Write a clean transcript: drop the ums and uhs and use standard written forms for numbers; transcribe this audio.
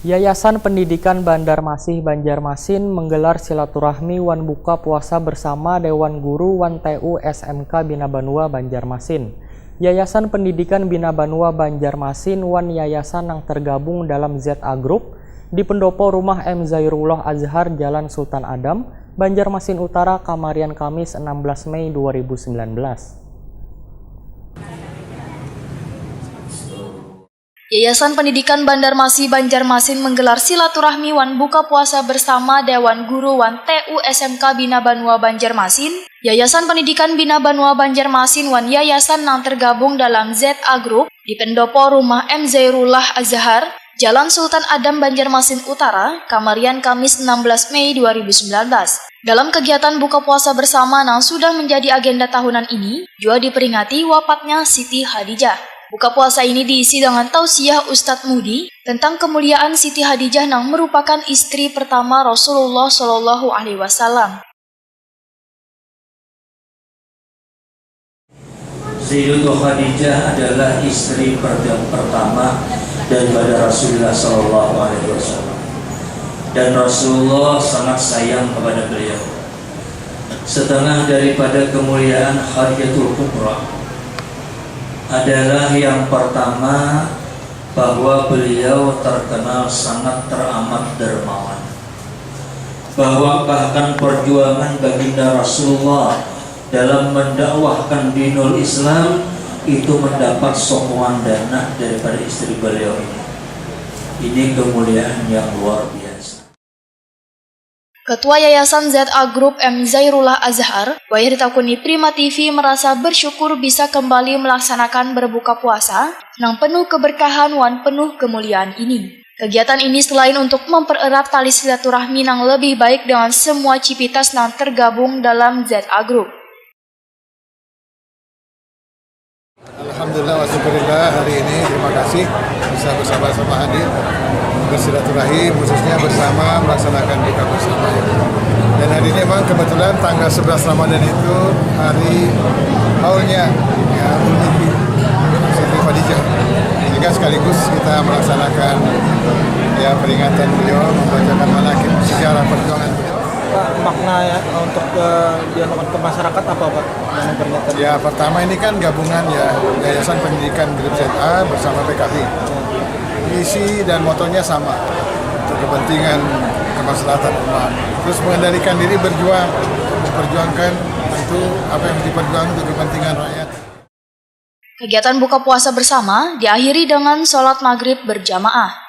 Yayasan Pendidikan Banjarmasin Banjarmasin menggelar silaturahmi wan buka puasa bersama Dewan Guru wan TU SMK Bina Banua Banjarmasin. Yayasan Pendidikan Bina Banua Banjarmasin wan yayasan yang tergabung dalam ZA Group di pendopo rumah M. Zairullah Azhar Jalan Sultan Adam, Banjarmasin Utara, Kamarian Kamis 16 Mei 2019. Yayasan Pendidikan Banjarmasin Banjarmasin menggelar silaturahmi wan buka puasa bersama Dewan Guru wan TU SMK Bina Banua Banjarmasin. Yayasan Pendidikan Bina Banua Banjarmasin wan yayasan yang tergabung dalam ZA Group di pendopo rumah M. Zairullah Azhar, Jalan Sultan Adam, Banjarmasin Utara, Kamarian Kamis 16 Mei 2019. Dalam kegiatan buka puasa bersama yang sudah menjadi agenda tahunan ini, juga diperingati wafatnya Siti Hadijah. Buka puasa ini diisi dengan tausiah Ustadz Mudi tentang kemuliaan Siti Hadijah yang merupakan istri pertama Rasulullah Shallallahu Alaihi Wasallam. Sayyidah Khadijah adalah istri pertama daripada Rasulullah Shallallahu Alaihi Wasallam, dan Rasulullah sangat sayang kepada beliau. Setengah daripada kemuliaan Khadijatul Kubra adalah yang pertama, bahwa beliau terkenal sangat teramat dermawan, bahwa bahkan perjuangan baginda Rasulullah dalam mendakwahkan dinul Islam itu mendapat sokongan dana daripada istri beliau ini. Ini kemuliaan yang luar biasa. Ketua Yayasan ZA Group M. Zairullah Azhar, Wahir Takuni Prima TV merasa bersyukur bisa kembali melaksanakan berbuka puasa yang penuh keberkahan wan penuh kemuliaan ini. Kegiatan ini selain untuk mempererat tali silaturahmi yang lebih baik dengan semua civitas yang tergabung dalam ZA Group. Alhamdulillah wasyukurillah, hari ini terima kasih bisa bersama-sama hadir bersilaturahim, khususnya bersama melaksanakan buka bersama. Dan hari ini memang kebetulan tanggal 11 Ramadan itu hari haulnya Ulmi Siti Khadijah, sehingga sekaligus kita melaksanakan peringatan beliau, membacakan manaqib sejarah perjuangan beliau. Pak, makna ya untuk dialogkan ke masyarakat apa Pak yang memperingatan? Ya, pertama ini kan gabungan Yayasan Pendidikan Grup ZA bersama PKB. Visi dan motonya sama, untuk kepentingan kemaslahatan umat. Terus mengendalikan diri berjuang, memperjuangkan tentu apa yang diperjuangkan untuk kepentingan rakyat. Kegiatan buka puasa bersama diakhiri dengan sholat maghrib berjamaah.